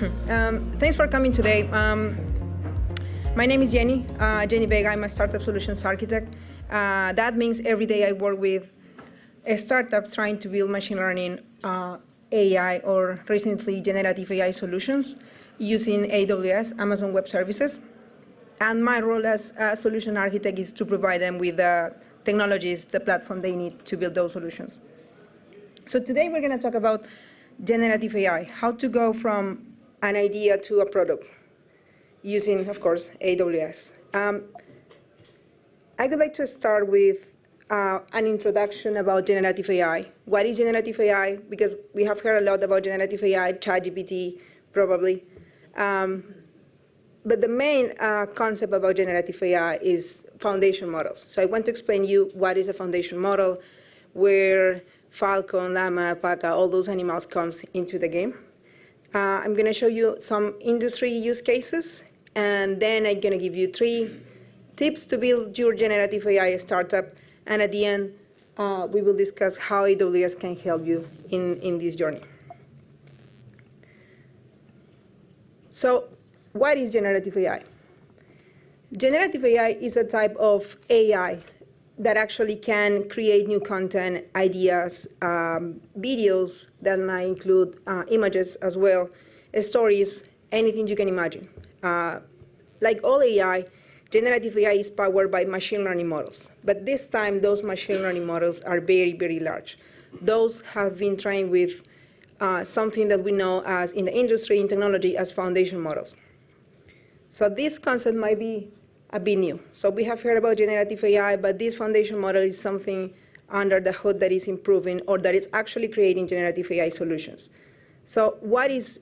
Thanks for coming today. My name is Jenny Vega. I'm a startup solutions architect. That means every day I work with startups trying to build machine learning, AI, or recently generative AI solutions using AWS, Amazon Web Services. And my role as a solution architect is to provide them with the technologies, the platform they need to build those solutions. So today we're going to talk about generative AI, how to go from an idea to a product using, of course, AWS. I would like to start with an introduction about generative AI. What is generative AI? Because we have heard a lot about generative AI, ChatGPT, probably. But the main concept about generative AI is foundation models. So I want to explain you what is a foundation model, where falcon, llama, alpaca, all those animals comes into the game. I'm going to show you some industry use cases, and then I'm going to give you 3 tips to build your generative AI startup. And at the end, we will discuss how AWS can help you in this journey. So what is generative AI? Generative AI is a type of AI that actually can create new content, ideas, videos that might include images as well, stories, anything you can imagine. Like all AI, generative AI is powered by machine learning models. But this time, those machine learning models are very, very large. Those have been trained with something that we know as in the industry, in technology, as foundation models. So this concept might be a bit new. So we have heard about generative AI, but this foundation model is something under the hood that is improving or that is actually creating generative AI solutions. So what is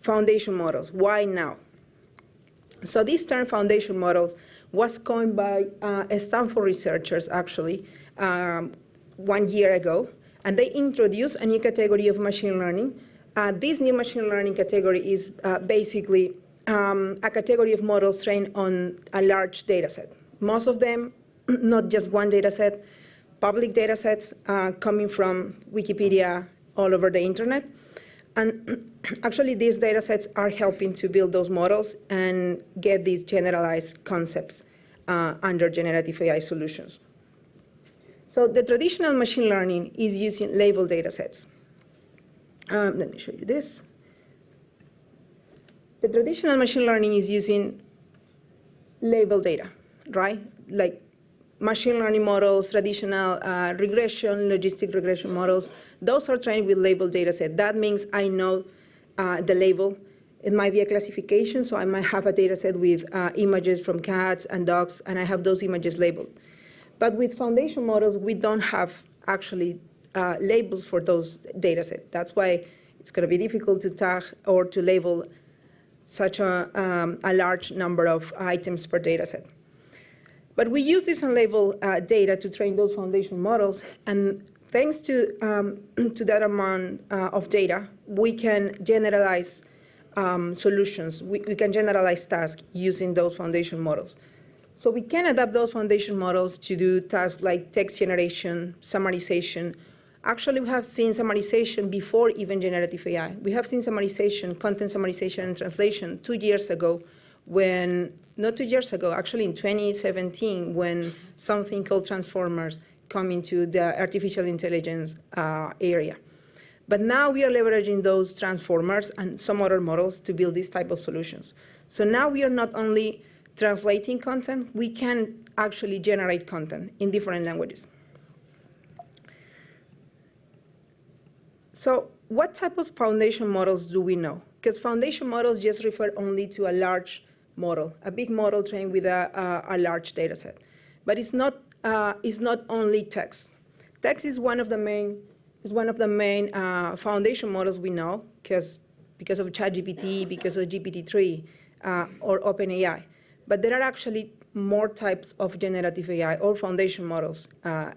foundation models? Why now? So this term foundation models was coined by Stanford researchers actually 1 year ago, and they introduced a new category of machine learning. This new machine learning category is basically a category of models trained on a large data set. Most of them, not just one data set, public data sets coming from Wikipedia all over the internet. And actually, these data sets are helping to build those models and get these generalized concepts under generative AI solutions. So the traditional machine learning is using labeled data sets. Let me show you this. The traditional machine learning is using labeled data, right? Like machine learning models, traditional regression, logistic regression models, those are trained with labeled data set. That means I know the label. It might be a classification, so I might have a data set with images from cats and dogs, and I have those images labeled. But with foundation models, we don't have actually labels for those data sets. That's why it's going to be difficult to tag or to label such a large number of items per data set. But we use this unlabeled data to train those foundation models, and thanks to that amount of data, we can generalize solutions. We can generalize tasks using those foundation models. So we can adapt those foundation models to do tasks like text generation, summarization. Actually, we have seen summarization before even generative AI. We have seen summarization, content summarization and translation 2 years ago not 2 years ago, actually in 2017, when something called transformers come into the artificial intelligence area. But now we are leveraging those transformers and some other models to build this type of solutions. So now we are not only translating content, we can actually generate content in different languages. So what type of foundation models do we know? Because foundation models just refer only to a large model, a big model trained with a large data set. But it's not only text. Text is one of the main foundation models we know because of ChatGPT, because of GPT-3, or OpenAI. But there are actually more types of generative AI or foundation models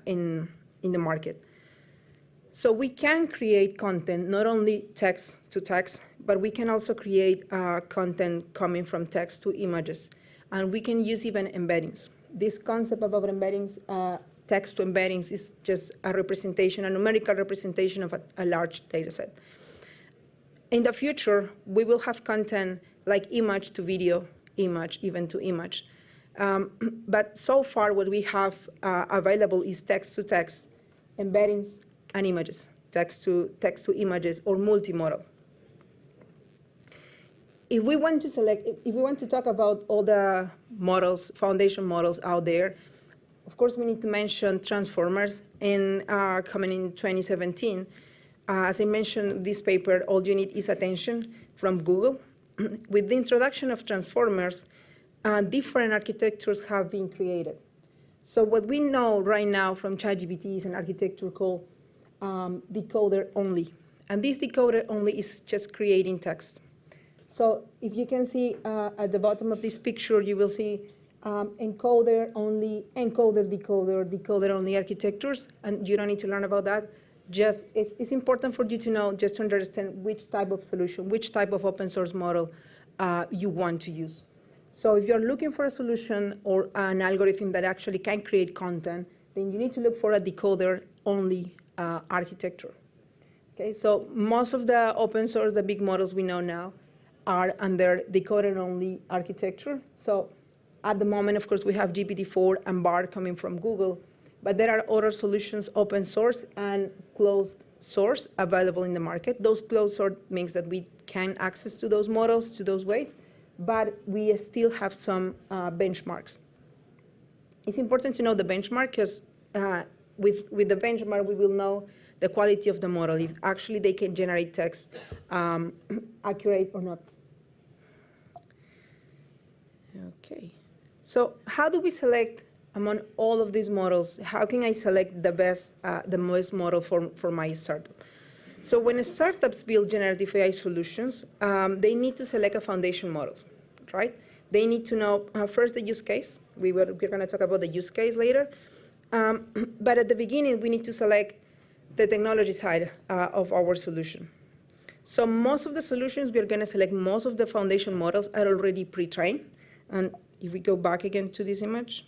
in the market. So we can create content, not only text to text, but we can also create content coming from text to images. And we can use even embeddings. This concept about embeddings, text to embeddings, is just a representation, a numerical representation of a large data set. In the future, we will have content like image to video, image even to image. But so far, what we have available is text to text, embeddings, and images, text to images, or multimodal. If we want to talk about all the models, foundation models out there, of course, we need to mention transformers coming in 2017. As I mentioned, this paper, All You Need Is Attention, from Google. With the introduction of transformers, different architectures have been created. So what we know right now from ChatGPT is an architecture called decoder only. And this decoder only is just creating text. So if you can see at the bottom of this picture, you will see encoder only, encoder, decoder, decoder only architectures. And you don't need to learn about that. Just it's important for you to know, just to understand which type of solution, which type of open source model you want to use. So if you're looking for a solution or an algorithm that actually can create content, then you need to look for a decoder-only architecture. Okay, so most of the open source, the big models we know now, are under decoder-only architecture. So at the moment, of course, we have GPT-4 and BARD coming from Google, but there are other solutions, open source and closed source, available in the market. Those closed source means that we can access to those models, to those weights, but we still have some benchmarks. It's important to know the benchmark because with the benchmark, we will know the quality of the model, if actually they can generate text accurate or not. Okay, so how do we select among all of these models? How can I select the best model for my startup? So when startups build generative AI solutions, they need to select a foundation model, right? They need to know first the use case. We're going to talk about the use case later. But at the beginning, we need to select the technology side of our solution. So most of the solutions, we're going to select most of the foundation models are already pre-trained. And if we go back again to this image,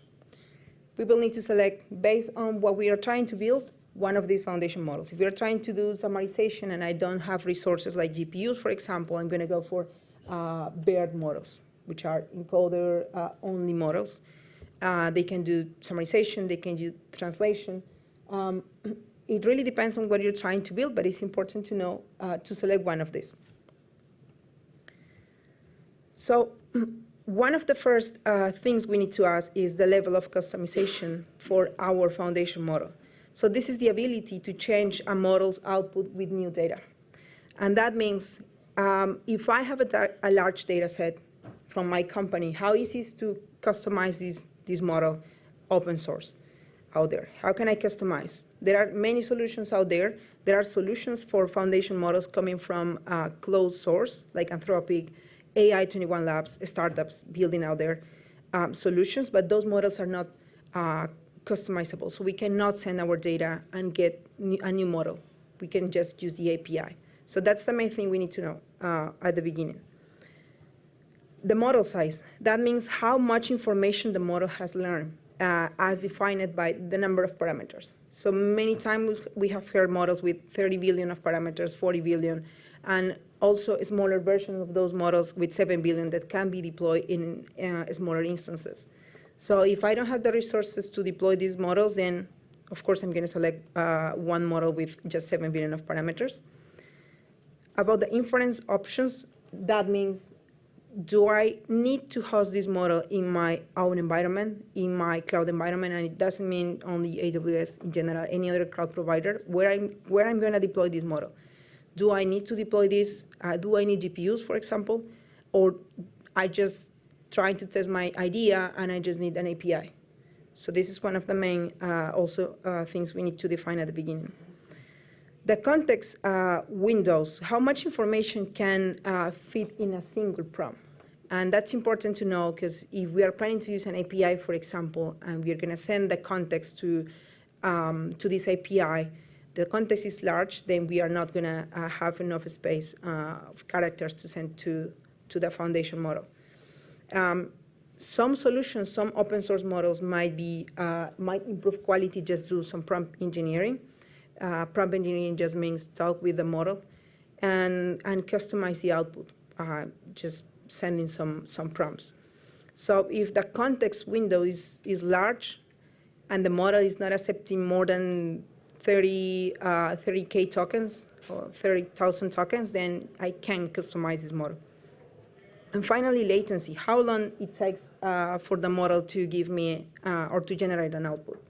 we will need to select, based on what we are trying to build, one of these foundation models. If we are trying to do summarization and I don't have resources like GPUs, for example, I'm going to go for BERT models, which are encoder-only models. They can do summarization, they can do translation. It really depends on what you're trying to build, but it's important to know to select one of these. So one of the first things we need to ask is the level of customization for our foundation model. So this is the ability to change a model's output with new data. And that means if I have a large data set from my company, how easy is to customize this model open source out there? How can I customize? There are many solutions out there. There are solutions for foundation models coming from closed source, like Anthropic, AI21 Labs, startups building out their solutions, but those models are not customizable. So we cannot send our data and get a new model. We can just use the API. So that's the main thing we need to know at the beginning. The model size, that means how much information the model has learned as defined by the number of parameters. So many times we have heard models with 30 billion of parameters, 40 billion, and also a smaller version of those models with 7 billion that can be deployed in smaller instances. So if I don't have the resources to deploy these models, then of course I'm going to select one model with just 7 billion of parameters. About the inference options, that means, do I need to host this model in my own environment, in my cloud environment? And it doesn't mean only AWS in general, any other cloud provider, where I'm going to deploy this model. Do I need to deploy this? Do I need GPUs, for example? Or I just trying to test my idea and I just need an API? So this is one of the main things we need to define at the beginning. The context windows, how much information can fit in a single prompt? And that's important to know, because if we are planning to use an API, for example, and we're going to send the context to this API, the context is large, then we are not going to have enough space of characters to send to the foundation model. Some solutions, some open source models might improve quality, just do some prompt engineering. Prompt engineering just means talk with the model and customize the output, just sending some prompts. So if the context window is large and the model is not accepting more than 30K tokens or 30,000 tokens, then I can customize this model. And finally, latency, how long it takes for the model to give me or to generate an output.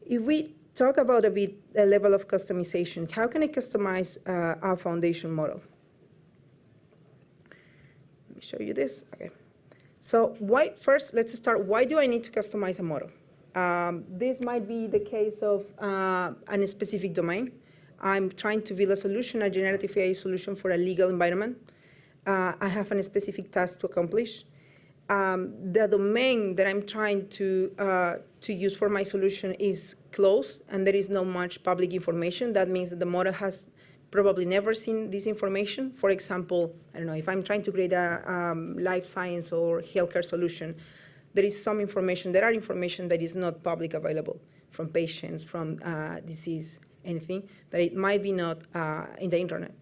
If we talk about a level of customization, how can I customize a foundation model? Let me show you this. Okay. So first, let's start. Why do I need to customize a model? This might be the case of a specific domain. I'm trying to build a solution, a generative AI solution for a legal environment. I have a specific task to accomplish. The domain that I'm trying to use for my solution is closed, and there is not much public information. That means that the model has probably never seen this information. For example, I don't know, if I'm trying to create a life science or healthcare solution, there is some information, there are information that is not public available from patients, from disease, anything, that it might be not in the internet.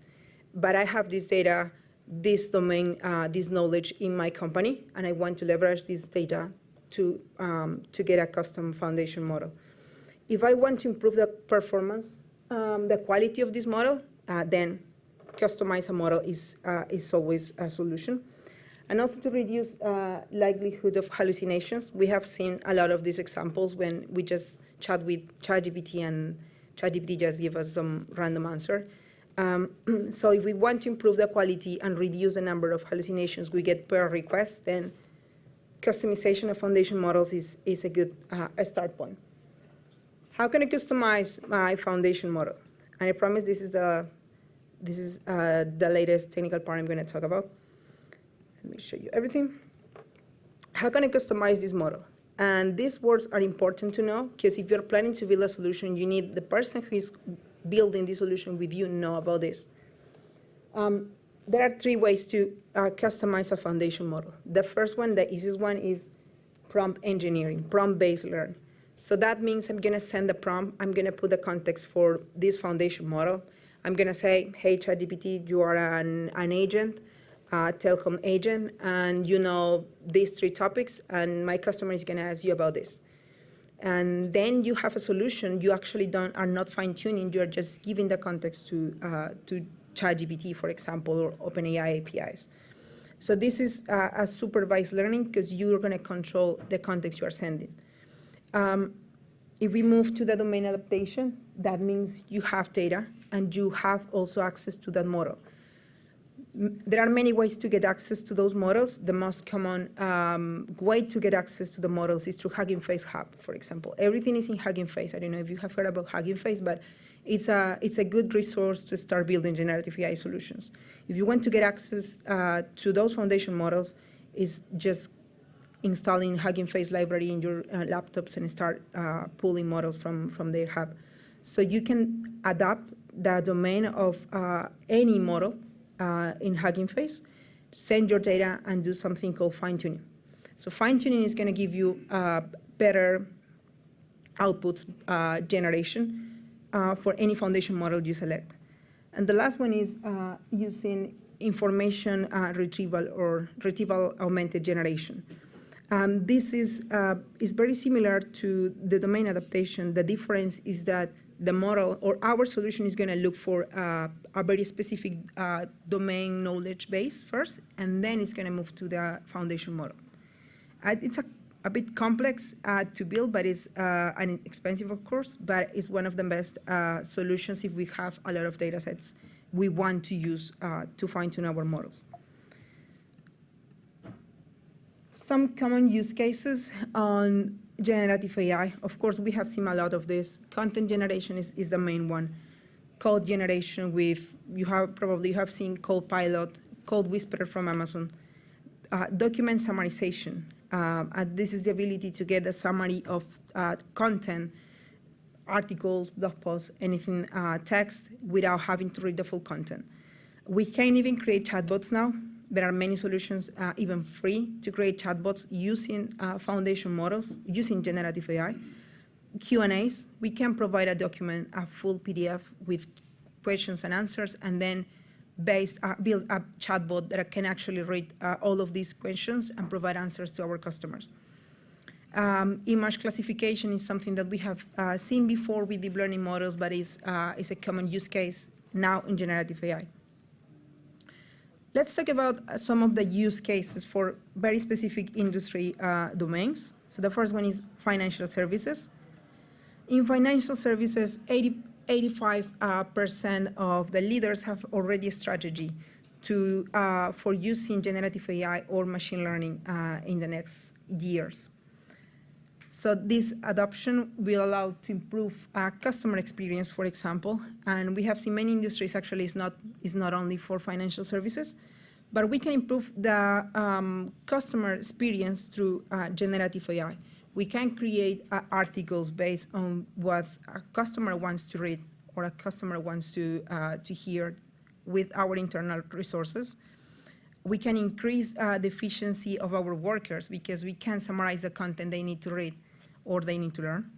But I have this data, this domain, this knowledge in my company, and I want to leverage this data to get a custom foundation model. If I want to improve the performance, the quality of this model, then customize a model is always a solution. And also to reduce likelihood of hallucinations. We have seen a lot of these examples when we just chat with ChatGPT and ChatGPT just give us some random answer. So if we want to improve the quality and reduce the number of hallucinations we get per request, then customization of foundation models is a good start point. How can I customize my foundation model? And I promise this is the latest technical part I'm going to talk about. Let me show you everything. How can I customize this model? And these words are important to know, because if you're planning to build a solution, you need the person who is building the solution with you know about this. There are 3 ways to customize a foundation model. The first one, the easiest one, is prompt engineering, prompt-based learn. So that means I'm going to send the prompt. I'm going to put the context for this foundation model. I'm going to say, hey, ChatGPT, you are an agent, telecom agent, and you know these 3 topics, and my customer is going to ask you about this. And then you have a solution. You actually are not fine-tuning. You're just giving the context to ChatGPT, for example, or OpenAI APIs. So this is a supervised learning, because you're going to control the context you are sending. If we move to the domain adaptation, that means you have data, and you have also access to that model. There are many ways to get access to those models. The most common way to get access to the models is through Hugging Face Hub, for example. Everything is in Hugging Face. I don't know if you have heard about Hugging Face, but it's a good resource to start building generative AI solutions. If you want to get access to those foundation models, it's just installing Hugging Face library in your laptops and start pulling models from their hub. So you can adapt the domain of any model in Hugging Face, send your data, and do something called fine-tuning. So fine-tuning is going to give you better outputs generation for any foundation model you select. And the last one is using information retrieval or retrieval augmented generation. This is very similar to the domain adaptation. The difference is that the model or our solution is going to look for a very specific domain knowledge base first, and then it's going to move to the foundation model. It's a bit complex to build, but it's expensive, of course, but it's one of the best solutions if we have a lot of data sets we want to use to fine-tune our models. Some common use cases on generative AI. Of course, we have seen a lot of this. Content generation is the main one. Code generation with, you have seen Copilot, Code Whisperer from Amazon. Document summarization. This is the ability to get a summary of content, articles, blog posts, anything text, without having to read the full content. We can even create chatbots now. There are many solutions, even free, to create chatbots using foundation models, using generative AI. Q&As, we can provide a document, a full PDF with questions and answers, and then build a chatbot that can actually read all of these questions and provide answers to our customers. Image classification is something that we have seen before with deep learning models, but is a common use case now in generative AI. Let's talk about some of the use cases for very specific industry domains. So the first one is financial services. In financial services, 85% of the leaders have already a strategy for using generative AI or machine learning in the next years. So this adoption will allow to improve customer experience, for example, and we have seen many industries actually is not only for financial services, but we can improve the customer experience through generative AI. We can create articles based on what a customer wants to read or a customer wants to hear with our internal resources. We can increase the efficiency of our workers because we can summarize the content they need to read or they need to learn.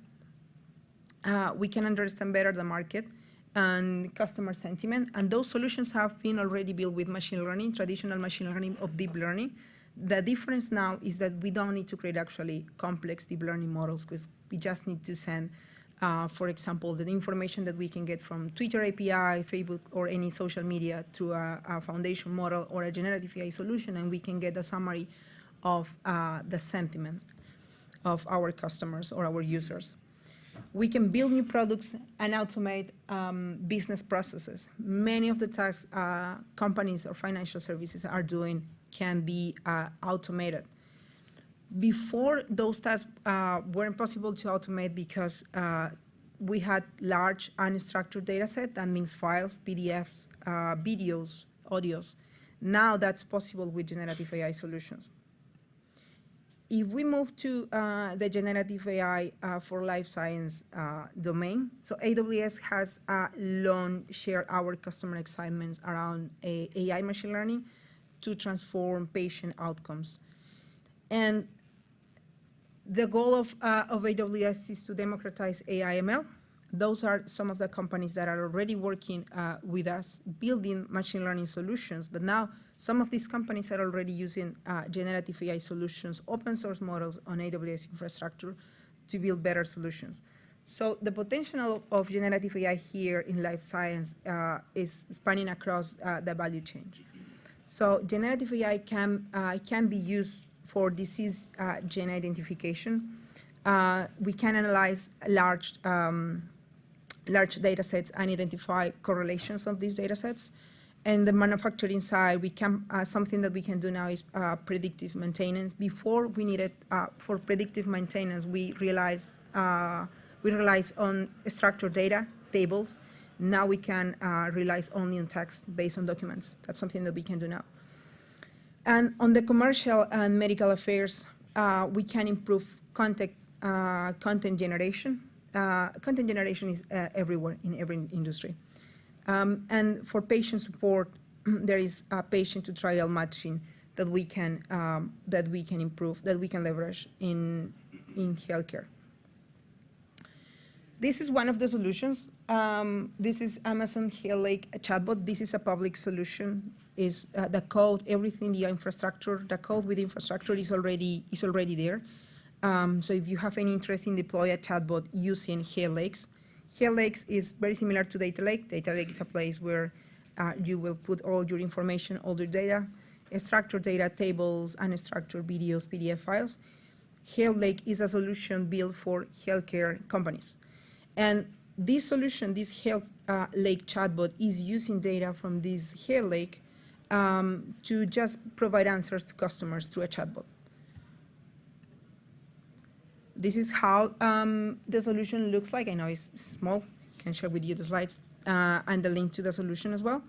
We can understand better the market and customer sentiment, and those solutions have been already built with machine learning, traditional machine learning of deep learning. The difference now is that we don't need to create actually complex deep learning models because we just need to send, for example, the information that we can get from Twitter API, Facebook, or any social media through a foundation model or a generative AI solution, and we can get a summary of the sentiment of our customers or our users. We can build new products and automate business processes. Many of the tasks companies or financial services are doing can be automated. Before, those tasks weren't possible to automate because we had large unstructured data set. That means files, PDFs, videos, audios. Now that's possible with generative AI solutions. If we move to the generative AI for life science domain, so AWS has long shared our customer excitements around AI machine learning to transform patient outcomes. And the goal of AWS is to democratize AI ML. Those are some of the companies that are already working with us, building machine learning solutions. But now some of these companies are already using generative AI solutions, open source models on AWS infrastructure to build better solutions. So the potential of generative AI here in life science is spanning across the value chain. So generative AI can be used for disease gene identification. We can analyze large data sets and identify correlations of these data sets. And the manufacturing side, something that we can do now is predictive maintenance. Before we needed, for predictive maintenance, we relied on structured data, tables. Now we can rely only on text based on documents. That's something that we can do now. And on the commercial and medical affairs, we can improve content generation. Content generation is everywhere in every industry. And for patient support, there is a patient-to-trial matching that we can improve, that we can leverage in healthcare. This is one of the solutions. This is Amazon Health Lake chatbot. This is a public solution. Is the code, everything, the infrastructure, the code with infrastructure is already there. So if you have any interest in deploy a chatbot using Health Lakes, Health Lakes is very similar to Data Lake. Data Lake is a place where you will put all your information, all your data, structured data, tables, unstructured videos, PDF files. Health Lake is a solution built for healthcare companies. And this solution, this Health Lake chatbot, is using data from this Health Lake to just provide answers to customers through a chatbot. This is how the solution looks like. I know it's small. I can share with you the slides and the link to the solution as well.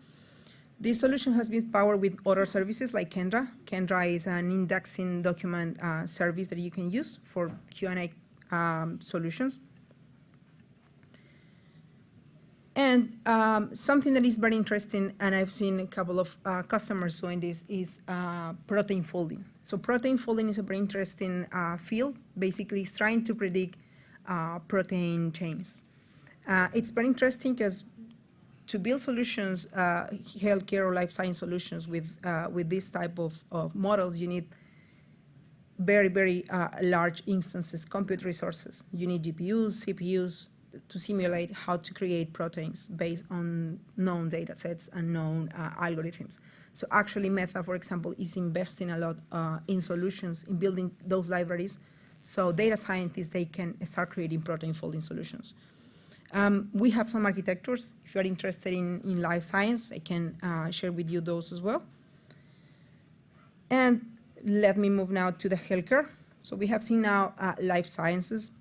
This solution has been powered with other services like Kendra. Kendra is an indexing document service that you can use for Q&A solutions. And something that is very interesting, and I've seen a couple of customers doing this, is protein folding. So protein folding is a very interesting field. Basically, it's trying to predict protein chains. It's very interesting because to build solutions, healthcare or life science solutions with this type of models, you need very large instances, compute resources. You need GPUs, CPUs to simulate how to create proteins based on known data sets and known algorithms. So actually Meta, for example, is investing a lot in solutions, in building those libraries, so data scientists, they can start creating protein folding solutions. We have some architectures. If you're interested in life science, I can share with you those as well. And let me move now to the healthcare. So we have seen now life sciences,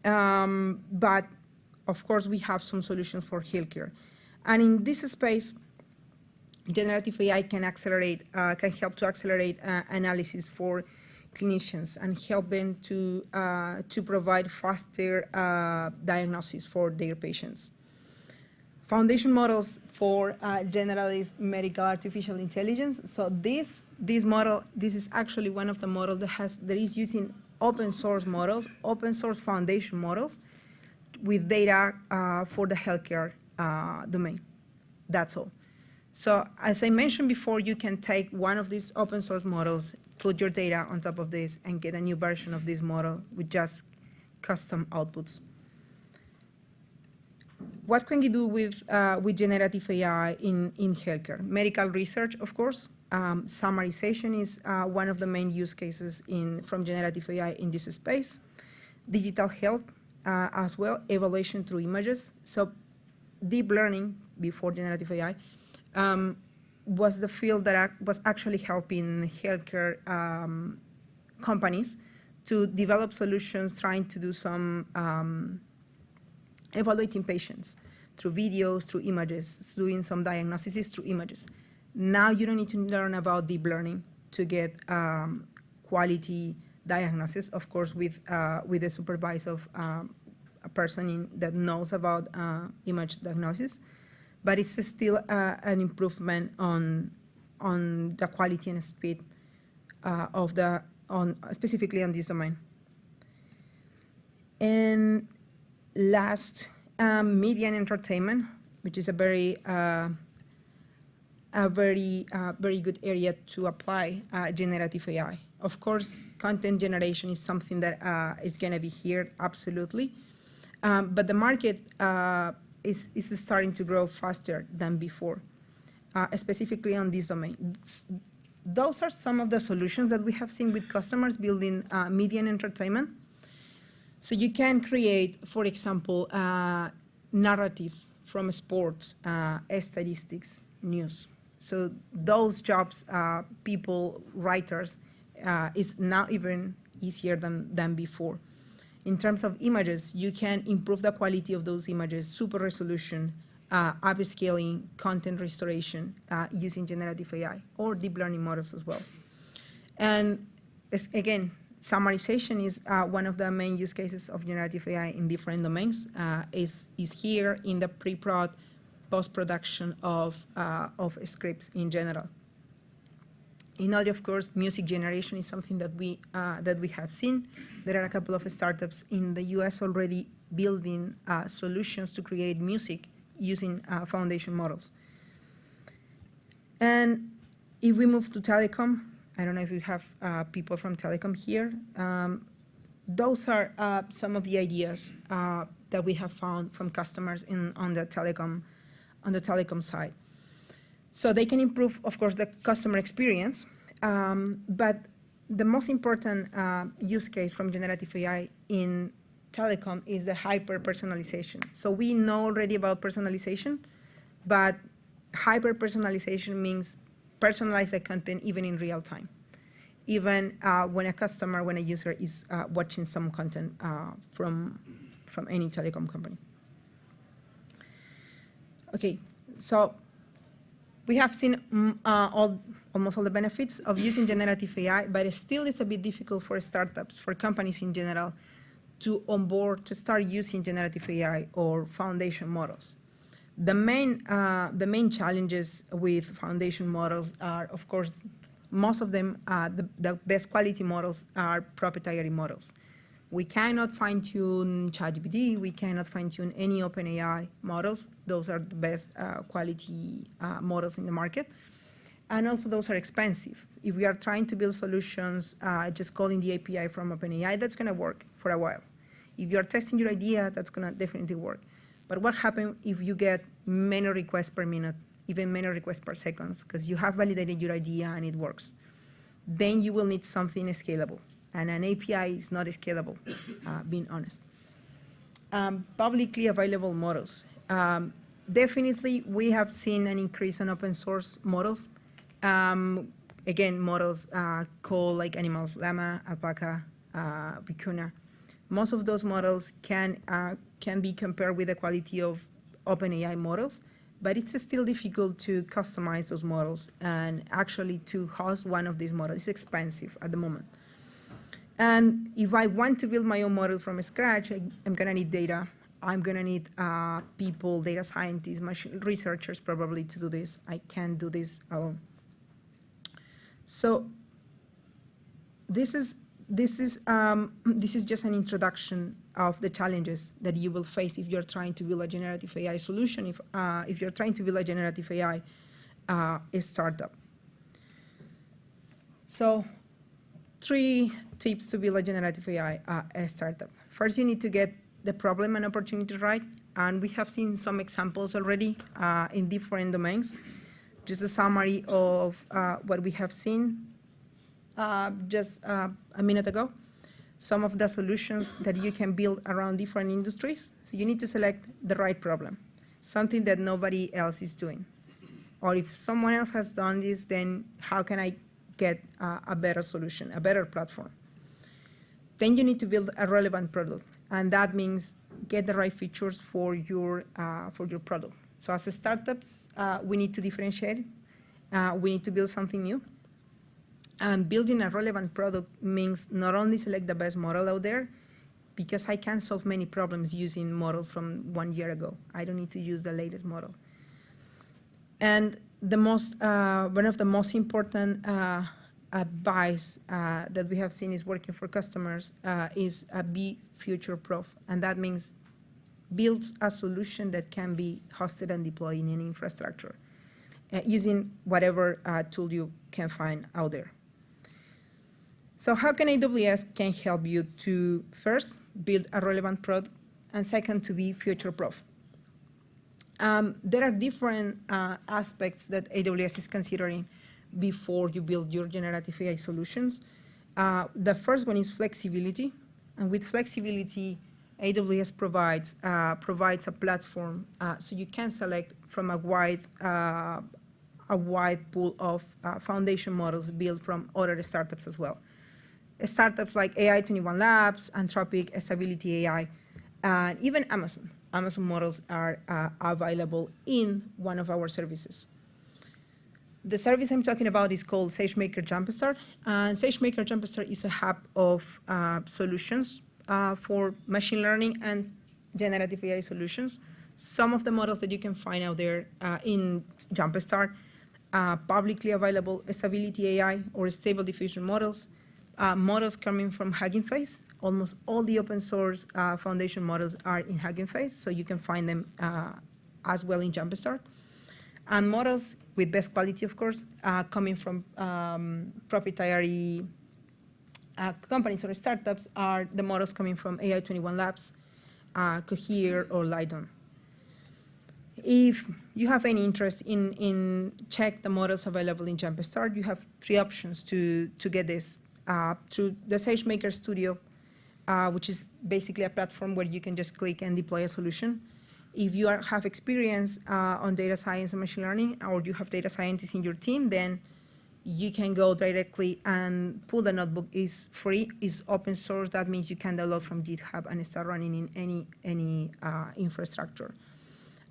but of course we have some solutions for healthcare. And in this space, generative AI can help to accelerate analysis for clinicians and help them to provide faster diagnosis for their patients. Foundation models for generalist medical artificial intelligence. So this model, this is actually one of the models that is using open source models, open source foundation models with data for the healthcare domain. That's all. So as I mentioned before, you can take one of these open source models, put your data on top of this, and get a new version of this model with just custom outputs. What can you do with generative AI in healthcare? Medical research, of course. Summarization is one of the main use cases from generative AI in this space. Digital health as well, evaluation through images. So deep learning before generative AI was the field that was actually helping healthcare companies to develop solutions trying to do some evaluating patients through videos, through images, doing some diagnoses through images. Now you don't need to learn about deep learning to get quality diagnosis, of course, with the supervision of a person that knows about image diagnosis. But it's still an improvement on the quality and speed specifically on this domain. And last, media and entertainment, which is a very good area to apply generative AI. Of course, content generation is something that is going to be here, absolutely. But the market is starting to grow faster than before, specifically on this domain. Those are some of the solutions that we have seen with customers building media and entertainment. So you can create, for example, narratives from sports, statistics, news. So those jobs, people, writers, is now even easier than before. In terms of images, you can improve the quality of those images, super resolution, upscaling, content restoration using generative AI or deep learning models as well. And again, summarization is one of the main use cases of generative AI in different domains. Is here in the pre-prod, post-production of scripts in general. In audio, of course, music generation is something that we have seen. There are a couple of startups in the US already building solutions to create music using foundation models. And if we move to telecom, I don't know if we have people from telecom here. Those are some of the ideas that we have found from customers on the telecom side. So they can improve, of course, the customer experience, but the most important use case from generative AI in telecom is the hyper-personalization. So we know already about personalization, but hyper-personalization means personalize the content even in real time, even when a user is watching some content from any telecom company. Okay, so we have seen almost all the benefits of using generative AI, but it still is a bit difficult for startups, for companies in general, to onboard, to start using generative AI or foundation models. The main challenges with foundation models are, of course, most of them, the best quality models are proprietary models. We cannot fine-tune ChatGPT. We cannot fine-tune any OpenAI models. Those are the best quality models in the market. And also, those are expensive. If we are trying to build solutions just calling the API from OpenAI, that's going to work for a while. If you're testing your idea, that's going to definitely work. But what happens if you get many requests per minute, even many requests per second, because you have validated your idea and it works? Then you will need something scalable. And an API is not scalable, being honest. Publicly available models. Definitely, we have seen an increase in open source models. Again, models called like animals, llama, alpaca, vicuna. Most of those models can be compared with the quality of OpenAI models, but it's still difficult to customize those models, and actually to host one of these models is expensive at the moment. And if I want to build my own model from scratch, I'm going to need data. I'm going to need people, data scientists, machine researchers probably to do this. I can't do this alone. So this is just an introduction of the challenges that you will face if you're trying to build a generative AI solution, if you're trying to build a generative AI startup. So 3 tips to build a generative AI startup. First, you need to get the problem and opportunity right. And we have seen some examples already in different domains. Just a summary of what we have seen just a minute ago. Some of the solutions that you can build around different industries. So you need to select the right problem, something that nobody else is doing. Or if someone else has done this, then how can I get a better solution, a better platform? Then you need to build a relevant product, and that means get the right features for your product. So as startups, we need to differentiate. We need to build something new. And building a relevant product means not only select the best model out there, because I can solve many problems using models from 1 year ago. I don't need to use the latest model. And one of the most important advice that we have seen is working for customers is be future-proof. And that means build a solution that can be hosted and deployed in any infrastructure using whatever tool you can find out there. So how can AWS can help you to, first, build a relevant product, and second, to be future-proof? There are different aspects that AWS is considering before you build your generative AI solutions. The first one is flexibility. And with flexibility, AWS provides a platform so you can select from a wide pool of foundation models built from other startups as well. Startups like AI 21 Labs, Anthropic, Stability AI, and even Amazon. Amazon models are available in one of our services. The service I'm talking about is called SageMaker Jumpstart. And SageMaker Jumpstart is a hub of solutions for machine learning and generative AI solutions. Some of the models that you can find out there in Jumpstart, publicly available Stability AI or Stable Diffusion models, models coming from Hugging Face. Almost all the open source foundation models are in Hugging Face, so you can find them as well in Jumpstart. And models with best quality, of course, coming from proprietary companies or startups are the models coming from AI 21 Labs, Cohere, or Lydon. If you have any interest in check the models available in Jumpstart, you have 3 options to get this. Through the SageMaker Studio, which is basically a platform where you can just click and deploy a solution. If you have experience on data science and machine learning, or you have data scientists in your team, then you can go directly and pull the notebook. It's free, it's open source. That means you can download from GitHub and start running in any infrastructure.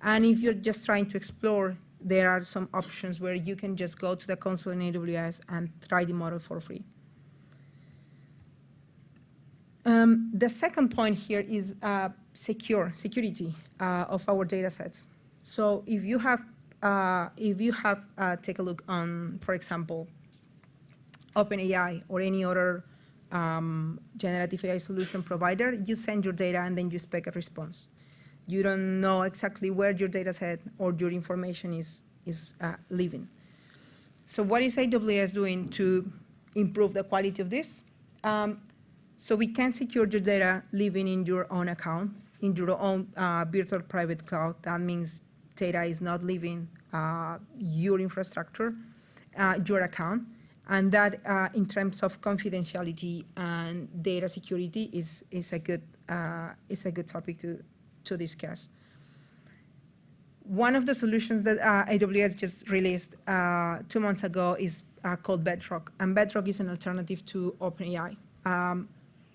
And if you're just trying to explore, there are some options where you can just go to the console in AWS and try the model for free. The second point here is security of our data sets. So if you have take a look on, for example, OpenAI or any other generative AI solution provider, you send your data and then you expect a response. You don't know exactly where your data set or your information is living. So what is AWS doing to improve the quality of this? So we can secure your data living in your own account, in your own virtual private cloud. That means data is not leaving your infrastructure, your account. And that, in terms of confidentiality and data security, is a good topic to discuss. One of the solutions that AWS just released 2 months ago is called Bedrock, and Bedrock is an alternative to OpenAI.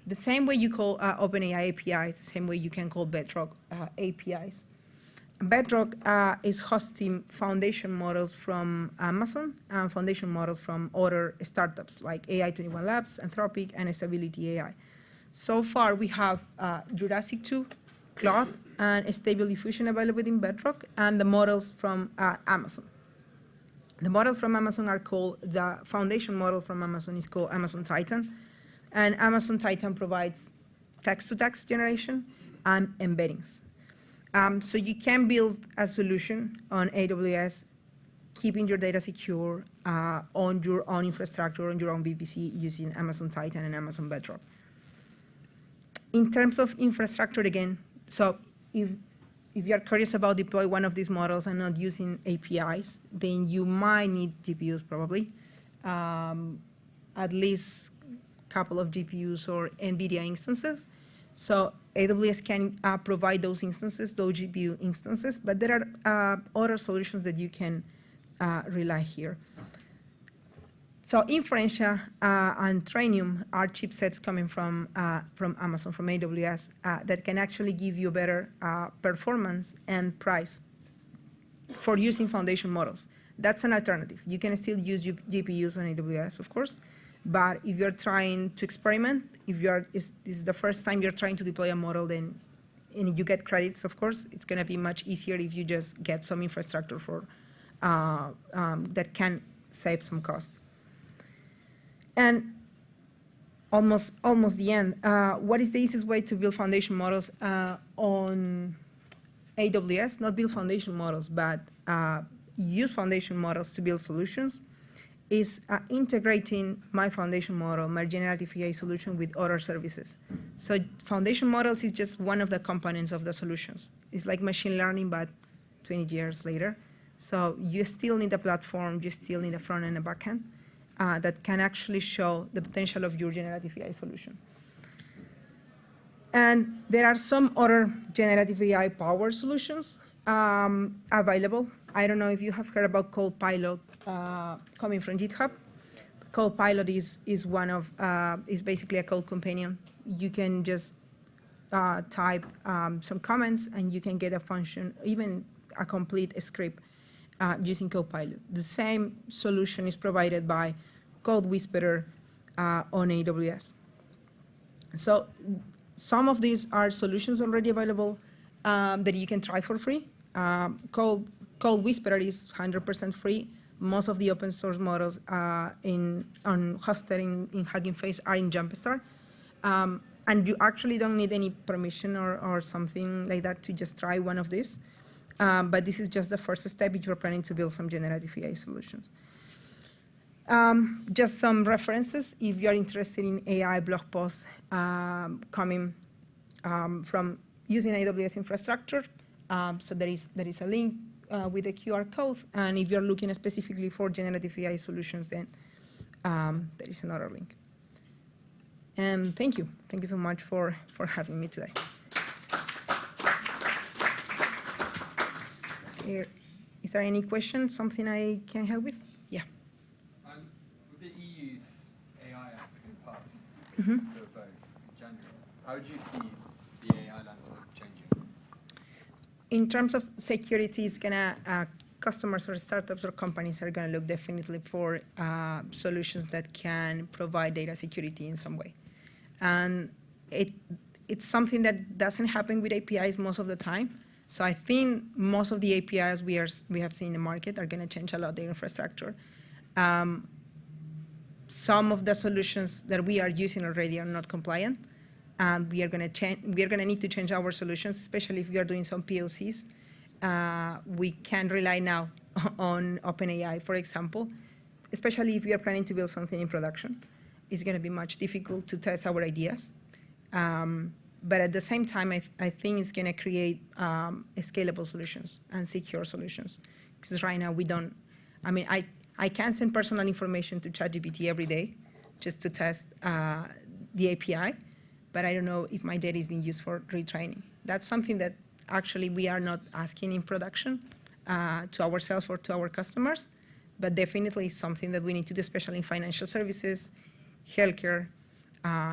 The same way you call OpenAI APIs, the same way you can call Bedrock APIs. Bedrock is hosting foundation models from Amazon and foundation models from other startups like AI21 Labs, Anthropic, and Stability AI. So far, we have Jurassic 2, Claude, and Stable Diffusion available in Bedrock, and the models from Amazon. The models from Amazon are called, the foundation model from Amazon is called Amazon Titan, and Amazon Titan provides text-to-text generation and embeddings. So you can build a solution on AWS, keeping your data secure on your own infrastructure, on your own VPC, using Amazon Titan and Amazon Bedrock. In terms of infrastructure, again, so if you're curious about deploy one of these models and not using APIs, then you might need GPUs probably, at least a couple of GPUs or NVIDIA instances. So AWS can provide those instances, those GPU instances, but there are other solutions that you can rely here. So Inferentia and Trainium are chipsets coming from Amazon, from AWS, that can actually give you better performance and price for using foundation models. That's an alternative. You can still use GPUs on AWS, of course, but if you're trying to experiment, if this is the first time you're trying to deploy a model, then and you get credits, of course, it's going to be much easier if you just get some infrastructure for that can save some costs. And almost the end. What is the easiest way to build foundation models on AWS? Not build foundation models, but use foundation models to build solutions. Is integrating my foundation model, my generative AI solution, with other services. So foundation models is just one of the components of the solutions. It's like machine learning, but 20 years later. So you still need a platform, you still need a front end and a back end that can actually show the potential of your generative AI solution. And there are some other generative AI power solutions available. I don't know if you have heard about Copilot coming from GitHub. Copilot is basically a code companion. You can just type some comments and you can get a function, even a complete script using Copilot. The same solution is provided by Code Whisperer on AWS. So some of these are solutions already available that you can try for free. Code Whisperer is 100% free. Most of the open source models hosted in Hugging Face are in Jumpstart. And you actually don't need any permission or something like that to just try one of these. But this is just the first step if you're planning to build some generative AI solutions. Just some references if you're interested in AI blog posts coming from using AWS infrastructure. So there is a link with a QR code, and if you're looking specifically for generative AI solutions, then there is another link. And thank you so much for having me today. Is there any question, something I can help with? Yeah. With the EU's AI Act being passed to a vote in January, how would you see the AI landscape changing? In terms of security, it's gonna customers or startups or companies are gonna look definitely for solutions that can provide data security in some way, and it's something that doesn't happen with APIs most of the time. So I think most of the APIs we have seen in the market are gonna change a lot their infrastructure. some of the solutions that we are using already are not compliant, and we are going to need to change our solutions, especially if we are doing some POCs. We can rely now on OpenAI, for example, especially if we are planning to build something in production. It's going to be much difficult to test our ideas. But at the same time, I think it's going to create scalable solutions and secure solutions. Because right now we don't, I can send personal information to ChatGPT every day just to test the API, but I don't know if my data is being used for retraining. That's something that actually we are not asking in production to ourselves or to our customers, but definitely something that we need to do, especially in financial services, healthcare,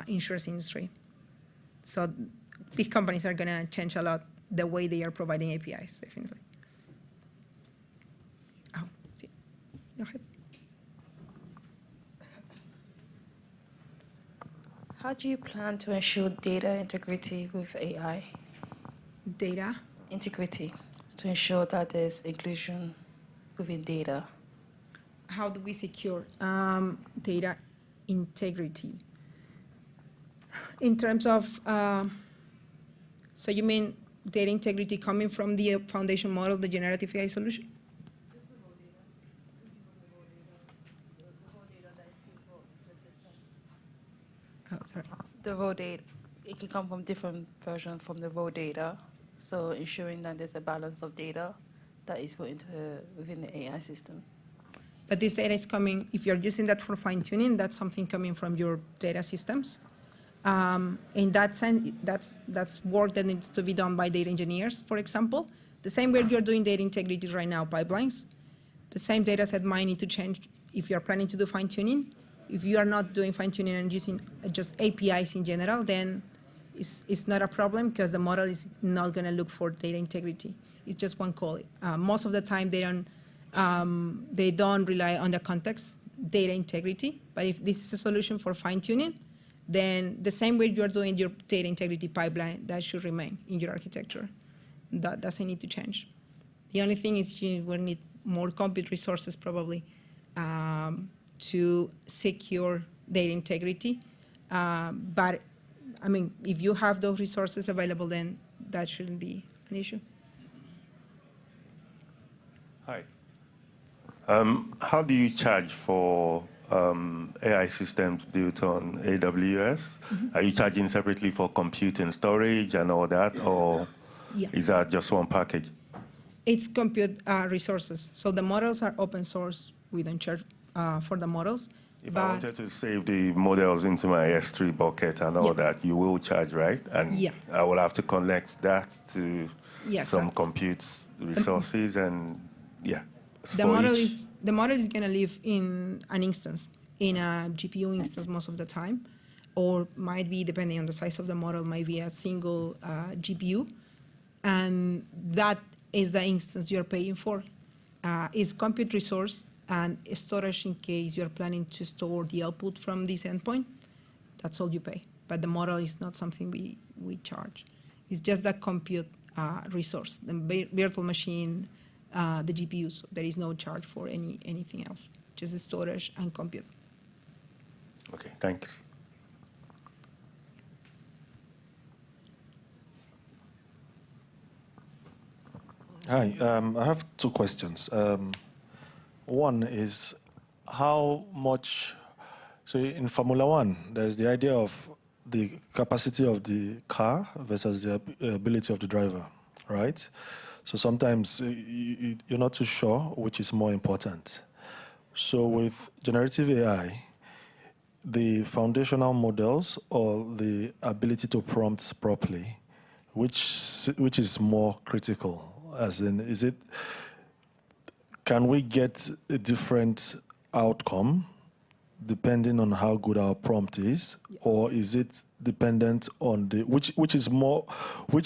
insurance industry. So big companies are going to change a lot the way they are providing APIs, definitely. Oh, see. Go ahead. How do you plan to ensure data integrity with AI? Data? Integrity, to ensure that there's inclusion within data. How do we secure data integrity? In terms of, so you mean data integrity coming from the foundation model, the generative AI solution? Just the raw data. The raw data that is being brought into the system. Oh, sorry. The raw data, it can come from different versions from the raw data. So ensuring that there's a balance of data that is put into within the AI system. But this data is coming, if you're using that for fine-tuning, that's something coming from your data systems. In that sense, that's work that needs to be done by data engineers, for example. The same way you're doing data integrity right now, pipelines, the same data set might need to change if you're planning to do fine-tuning. If you are not doing fine-tuning and using just APIs in general, then it's not a problem because the model is not going to look for data integrity. It's just one call. Most of the time, they don't rely on the context, data integrity. But if this is a solution for fine-tuning, then the same way you're doing your data integrity pipeline, that should remain in your architecture. That doesn't need to change. The only thing is you will need more compute resources probably to secure data integrity. But if you have those resources available, then that shouldn't be an issue. Hi. How do you charge for AI systems built on AWS? Mm-hmm. Are you charging separately for compute and storage and all that, or is that just one package? It's compute resources. So the models are open source. We don't charge for the models. If I wanted to save the models into my S3 bucket and all that, you will charge, right? And I will have to connect that to some compute resources and The model is going to live in an instance, in a GPU instance most of the time, or might be, depending on the size of the model, might be a single GPU. And that is the instance you're paying for. Is compute resource and storage in case you're planning to store the output from this endpoint. That's all you pay. But the model is not something we charge. It's just the compute resource, the virtual machine, the GPUs. There is no charge for anything else, just the storage and compute. Okay, thanks. Hi, I have two questions. One is how much, so in Formula One, there's the idea of the capacity of the car versus the ability of the driver, right? So sometimes you're not too sure which is more important. So with generative AI, the foundational models or the ability to prompt properly, which is more critical? As in, can we get a different outcome depending on how good our prompt is, or is it dependent on which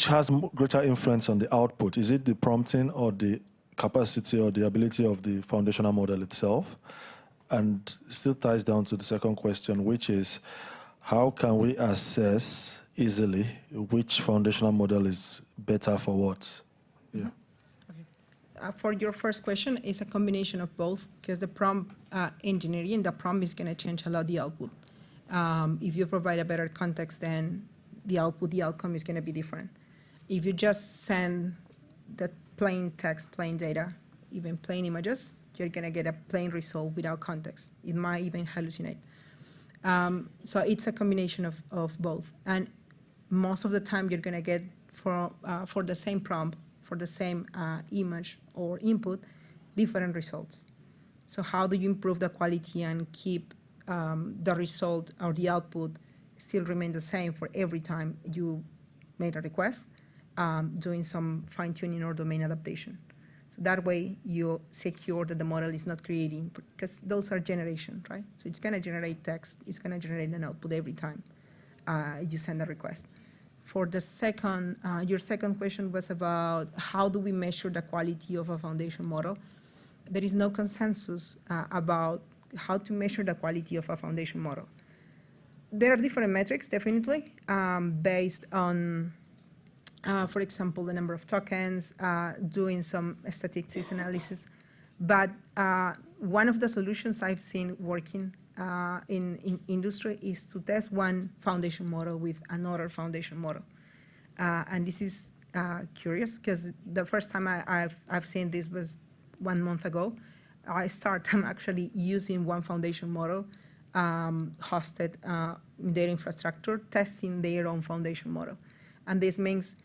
has greater influence on the output? Is it the prompting or the capacity or the ability of the foundational model itself? And still ties down to the second question, which is how can we assess easily which foundational model is better for what? Yeah. For your first question, it's a combination of both, because the prompt engineering, the prompt is going to change a lot the output. If you provide a better context, then the output, the outcome is going to be different. If you just send the plain text, plain data, even plain images, you're going to get a plain result without context. It might even hallucinate. So it's a combination of both. And most of the time, you're going to get for the same prompt, for the same image or input, different results. So how do you improve the quality and keep the result or the output still remain the same for every time you made a request, doing some fine-tuning or domain adaptation. So that way you secure that the model is not creating, because those are generation, right? So it's going to generate text, it's going to generate an output every time you send a request. For the second, your second question was about how do we measure the quality of a foundation model. There is no consensus about how to measure the quality of a foundation model. There are different metrics, definitely, based on, for example, the number of tokens, doing some statistics analysis. But one of the solutions I've seen working in industry is to test one foundation model with another foundation model. And this is curious, because the first time I've seen this was 1 month ago. I started actually using one foundation model hosted in their infrastructure, testing their own foundation model. And this means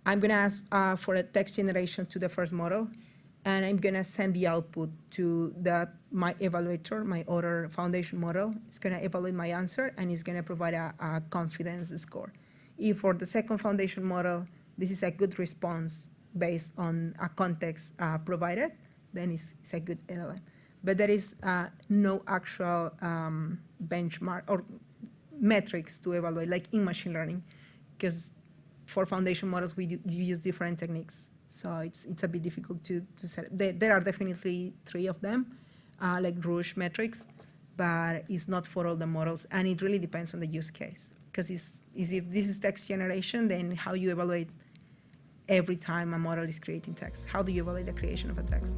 I'm going to ask for a text generation to the first model, and I'm going to send the output to my evaluator, my other foundation model. It's going to evaluate my answer, and it's going to provide a confidence score. If for the second foundation model, this is a good response based on a context provided, then it's a good LLM. But there is no actual benchmark or metrics to evaluate, like in machine learning, because for foundation models, you use different techniques. So it's a bit difficult to set. There are definitely 3 of them, like Rouge metrics, but it's not for all the models. And it really depends on the use case. Because if this is text generation, then how you evaluate every time a model is creating text? How do you evaluate the creation of a text?